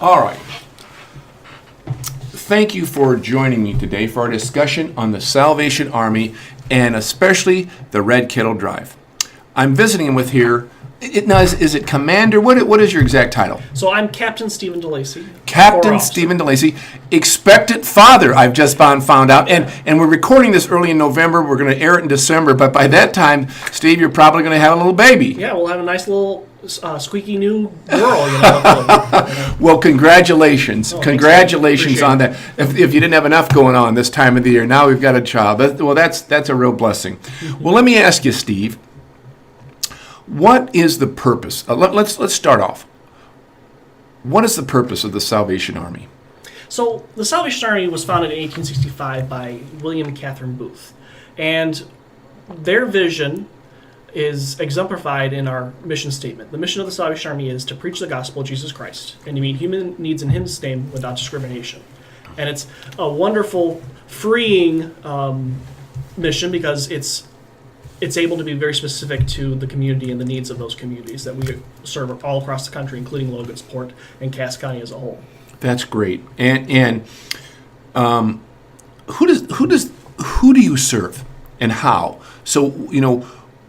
All right. Thank you for joining me today for our discussion on the Salvation Army and especially the Red Kettle Drive. I'm visiting with here. Is it Commander? What is your exact title? So I'm Captain Stephen DeLacy. Captain Stephen DeLacy, expectant father, I've just found out. And we're recording this early in November. We're going to air it in December. But by that time, Steve, you're probably going to have a little baby. Yeah, we'll have a nice little squeaky new girl. Well, congratulations. Congratulations on that. If you didn't have enough going on this time of the year, now we've got a child. That's a real blessing. Mm-hmm. Well, let me ask you, Steve. What is the purpose? Let's start off. What is the purpose of the Salvation Army? So the Salvation Army was founded in 1865 by William and Catherine Booth, and their vision is exemplified in our mission statement. The mission of the Salvation Army is to preach the gospel of Jesus Christ and to meet human needs in His name without discrimination. And it's a wonderful, freeing mission because it's able to be very specific to the community and the needs of those communities that we serve all across the country, including Logansport and Cass County as a whole. That's great. And who do you serve and how? So,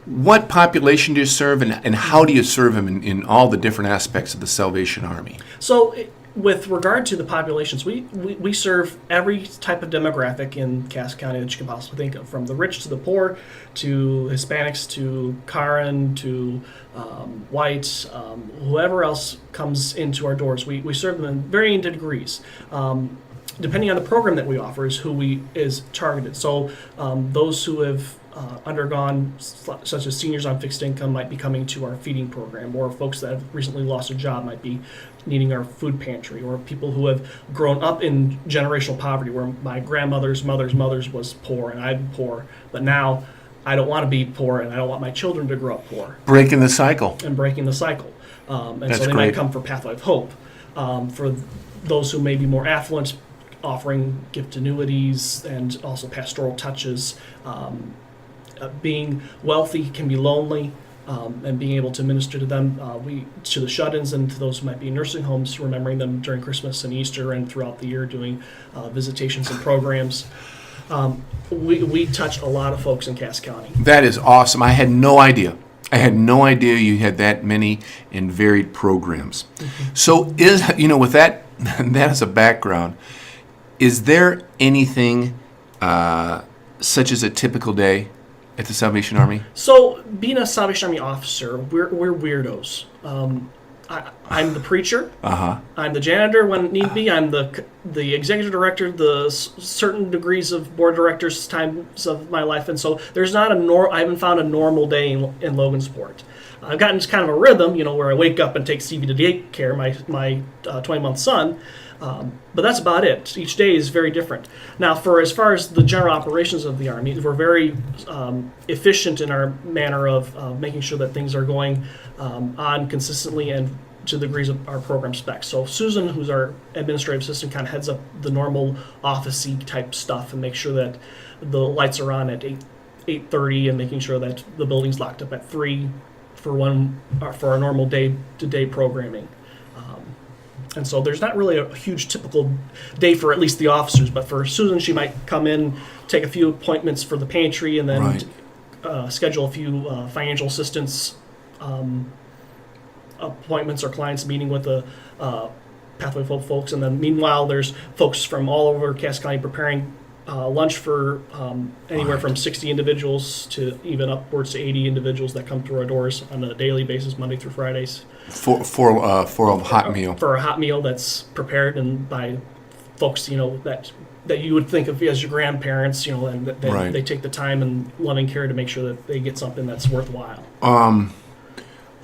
what population do you serve and how do you serve them in all the different aspects of the Salvation Army? So, with regard to the populations, we serve every type of demographic in Cass County that you can possibly think of, from the rich to the poor, to Hispanics, to Karen, to whites, whoever else comes into our doors. We serve them in varying degrees. Depending on the program that we offer is who is targeted. So those who have undergone, such as seniors on fixed income, might be coming to our feeding program, or folks that have recently lost a job might be needing our food pantry, or people who have grown up in generational poverty, where my grandmother's mother's was poor and I'm poor, but now I don't want to be poor and I don't want my children to grow up poor. Breaking the cycle. And breaking the cycle. And That's so they great. might come for Pathway of Hope. For those who may be more affluent, offering gift annuities and also pastoral touches. Being wealthy can be lonely, and being able to minister to them, to the shut-ins and to those who might be in nursing homes, remembering them during Christmas and Easter and throughout the year, doing visitations and programs. We touch a lot of folks in Cass County. That is awesome. I had no idea you had that many and varied programs. Mm-hmm. So with that as a background, is there anything such as a typical day at the Salvation Army? So, being a Salvation Army officer, we're weirdos. I'm the preacher. I'm the janitor when need be. I'm the executive director, the certain degrees of board directors times of my life, and so there's not I haven't found a normal day in Logansport. I've gotten just kind of a rhythm, where I wake up and take Stevie to daycare, my 20-month son. But that's about it. Each day is very different. Now, as far as the general operations of the Army, we're very efficient in our manner of making sure that things are going on consistently and to the degrees of our program specs. So Susan, who's our administrative assistant, kind of heads up the normal office-y type stuff and makes sure that the lights are on at 8:30 and making sure that the building's locked up at 3 for our normal day-to-day programming. And so there's not really a huge typical day for at least the officers, but for Susan, she might come in, take a few appointments for the pantry, and then schedule a few financial assistance appointments or clients meeting with the Pathway Folk folks. And then meanwhile, there's folks from all over Cass County preparing lunch for anywhere from 60 individuals to even upwards to 80 individuals that come through our doors on a daily basis, Monday through Fridays. For a hot meal. For a hot meal that's prepared and by folks, that you would think of as your grandparents, and that they take the time and loving care to make sure that they get something that's worthwhile. Well,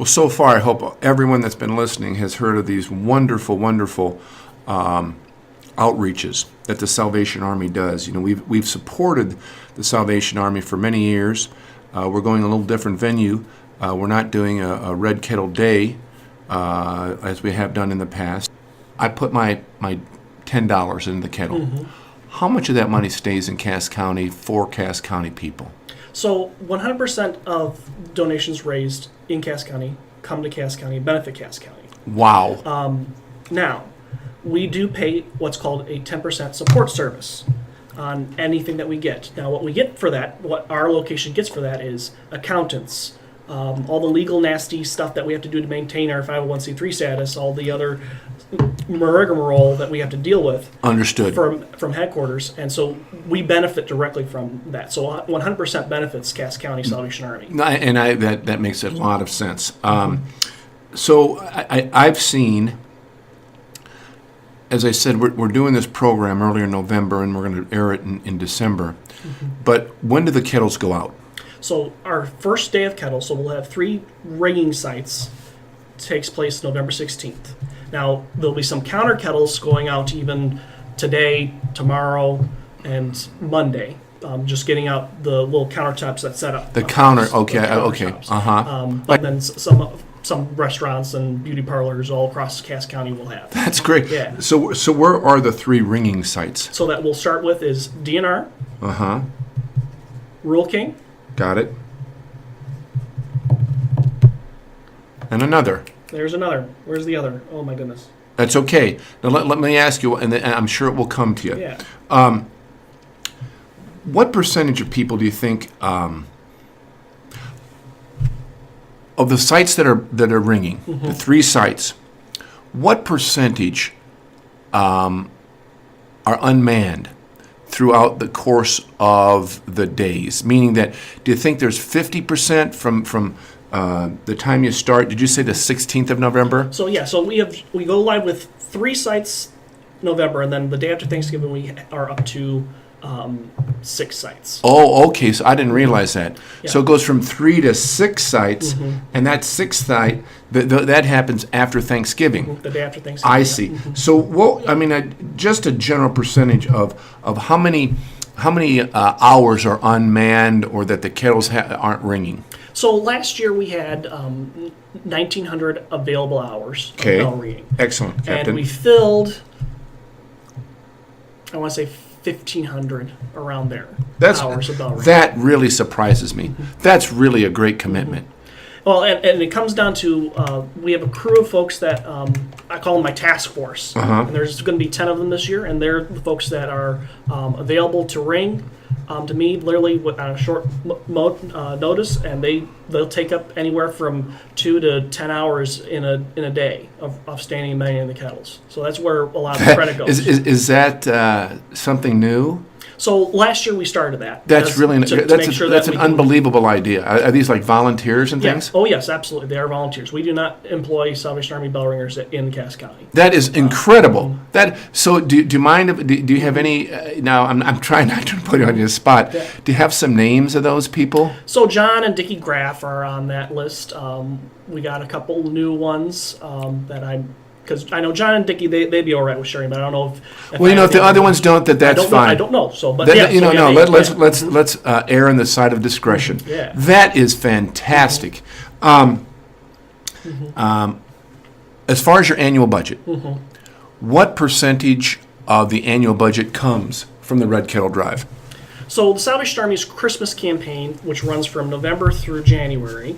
so far, I hope everyone that's been listening has heard of these wonderful, wonderful outreaches that the Salvation Army does. We've supported the Salvation Army for many years. We're going a little different venue. We're not doing a Red Kettle Day as we have done in the past. I put my $10 in the kettle. Mm-hmm. How much of that money stays in Cass County for Cass County people? So 100% of donations raised in Cass County come to Cass County, benefit Cass County. Wow. Now, we do pay what's called a 10% support service on anything that we get. Now, what we get for that, what our location gets for that is accountants, all the legal nasty stuff that we have to do to maintain our 501c3 status, all the other rigmarole that we have to deal with. Understood. From headquarters, and so we benefit directly from that. So 100% benefits Cass County Salvation Army. That makes a lot of sense. So I've seen, as I said, we're doing this program earlier in November, and we're going to air it in December. But when do the kettles go out? So our first day of kettle, so we'll have 3 ringing sites, takes place November 16th. Now, there'll be some counter kettles going out even today, tomorrow, and Monday. Just getting out the little countertops that set up. The counter, okay, the okay, countertops. And then some restaurants and beauty parlors all across Cass County will have. That's great. Yeah. So where are the 3 ringing sites? So that we'll start with is DNR, Rural King. Got it. And another. There's another. Where's the other? Oh my goodness. That's okay. Now let me ask you, and I'm sure it will come to you. Yeah. What percentage of people do you think of the sites that are ringing, the 3 sites? What percentage are unmanned throughout the course of the days? Meaning that, do you think there's 50% from the time you start? Did you say the 16th of November? So yeah, so we go live with 3 sites November, and then the day after Thanksgiving we are up to 6 sites. Oh, okay. So I didn't realize that. Yeah. So it goes from 3 to 6 sites, and that 6th site that happens after Thanksgiving. The day after Thanksgiving. I see. So just a general percentage of how many hours are unmanned or that the kettles aren't ringing. So last year we had 1,900 available hours of Okay. bell ringing. Excellent, Captain. And we filled, I want to say 1,500 around there. Hours of bell ringing. That really surprises me. That's really a great commitment. Well, and it comes down to we have a crew of folks that I call them my task force. And there's going to be 10 of them this year, and they're the folks that are available to ring to me literally on a short notice, and they'll take up anywhere from 2 to 10 hours in a day of standing and manning the kettles. So that's where a lot of the credit goes. Is that something new? So last year we started that. That's really that's an unbelievable idea. Are these like volunteers and things? Oh yes, absolutely. They are volunteers. We do not employ Salvation Army bell ringers in Cass County. That is incredible. So do you mind? Do you have any? Now I'm trying not to put you on your spot. Yeah. Do you have some names of those people? So John and Dickie Graff are on that list. We got a couple new ones because I know John and Dickie, they'd be all right with sharing, but I don't know if Well, if the other ones don't, that's fine. I don't know. So, but Let's err on the side of discretion. Yeah. That is fantastic. As far as your annual budget, what percentage of the annual budget comes from the Red Kettle Drive? So the Salvation Army's Christmas campaign, which runs from November through January,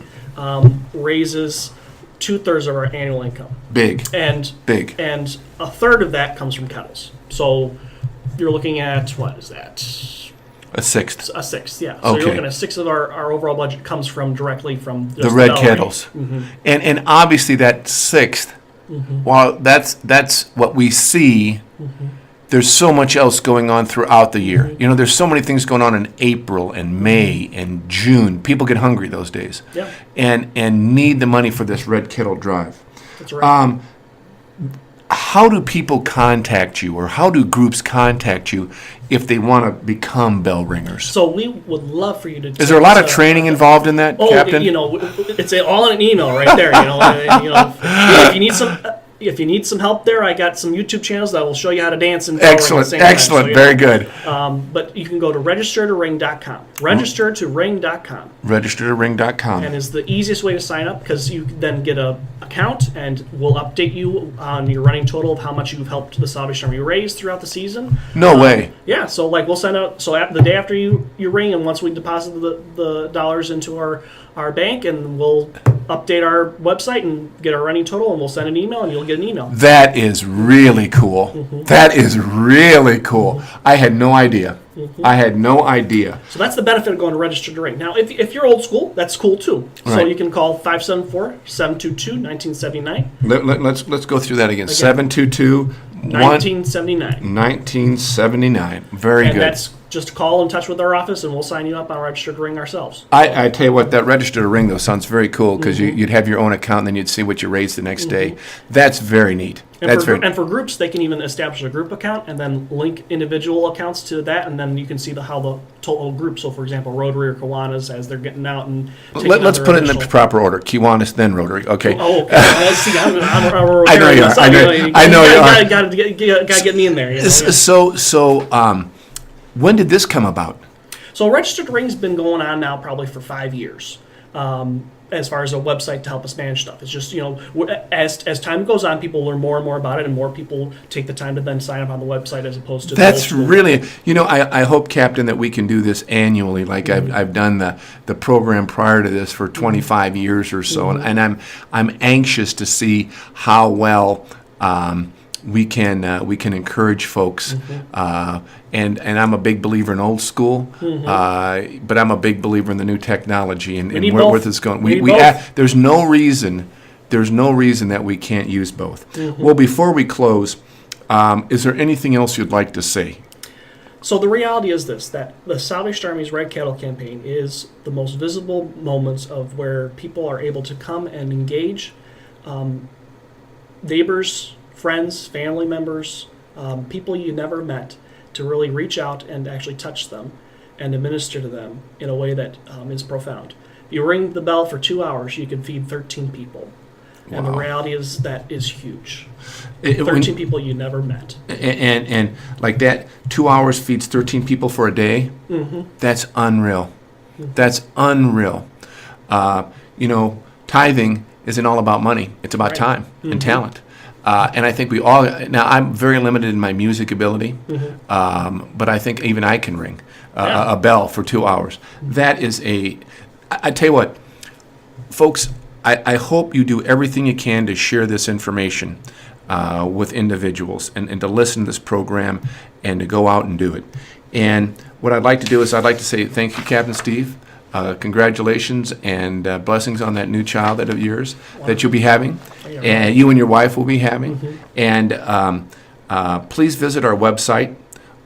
raises 2/3 of our annual income. Big. And a third of that comes from kettles. So you're looking at, what is that? A sixth. A sixth, yeah. So Okay. you're looking at 1/6 of our overall budget comes directly from The red kettles. And obviously that sixth, while that's what we see, there's so much else going on throughout the year. There's so many things going on in April and May and June. People get hungry those days. Yeah. And need the money for this Red Kettle Drive. That's right. How do people contact you, or how do groups contact you if they want to become bell ringers? So we would love for you to. Is there a lot of training involved in that, Captain? It's all in an email right there. If you need some help there, I got some YouTube channels that will show you how to dance and Excellent, very good. But you can go to registertoring.com. Registertoring.com. Registertoring.com. And is the easiest way to sign up, because you then get an account, and we'll update you on your running total of how much you've helped the Salvation Army raise throughout the season. No way. Yeah, so we'll send out the day after you ring, and once we deposit the dollars into our bank, and we'll update our website and get our running total, and we'll send an email, and you'll get an email. That is really cool. That is really cool. I had no idea. I had no idea. So that's the benefit of going to register to ring. Now, if you're old school, that's cool too. So Right. you can call 574-722-1979. Let's go through that again. 722 1979. 1979. Very And good. that's just call in touch with our office, and we'll sign you up on registered to ring ourselves. I tell you what, that register to ring though sounds very cool because you'd have your own account and then you'd see what you raised the next day. That's very neat. And for groups, they can even establish a group account and then link individual accounts to that, and then you can see how the total group. So, for example, Rotary or Kiwanis, as they're getting out and taking Let's on put their it in the initial- proper order. Kiwanis, then Rotary. Okay. Oh, okay. See, I'm I know you are. I know you are. Got to get me in there. You know? So, when did this come about? So registered to ring's been going on now probably for 5 years. As far as a website to help us manage stuff, it's just as time goes on, people learn more and more about it, and more people take the time to then sign up on the website as opposed to. That's really, I hope, Captain, that we can do this annually. Like I've done the program prior to this for 25 years or so, and I'm anxious to see how well we can encourage folks. And I'm a big believer in old school, but I'm a big believer in the new technology and need where both. this is going. We need both. There's no reason that we can't use both. Well, before we close, is there anything else you'd like to say? So the reality is this: that the Salvation Army's Red Kettle campaign is the most visible moments of where people are able to come and engage neighbors, friends, family members, people you never met, to really reach out and actually touch them and to minister to them in a way that is profound. If you ring the bell for 2 hours, you can feed 13 people. And the Wow. reality is that is huge. When- 13 people you never met. And like that, 2 hours feeds 13 people for a day. That's unreal. That's unreal. Tithing isn't all about money. It's about Right. time and talent. And I think we all, now I'm very limited in my music ability, but I think even I can ring Yeah. a bell for 2 hours. That is I tell you what, folks, I hope you do everything you can to share this information with individuals and to listen to this program and to go out and do it. And what I'd like to do is I'd like to say thank you, Captain Steve. Congratulations and blessings on that new child of yours that you'll be having, and you and your wife will be having. And please visit our website,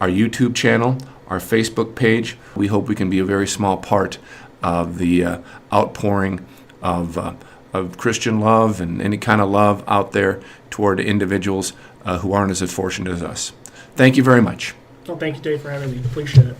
our YouTube channel, our Facebook page. We hope we can be a very small part of the outpouring of Christian love and any kind of love out there toward individuals who aren't as fortunate as us. Thank you very much. Well, thank you, Dave, for having me. Appreciate it.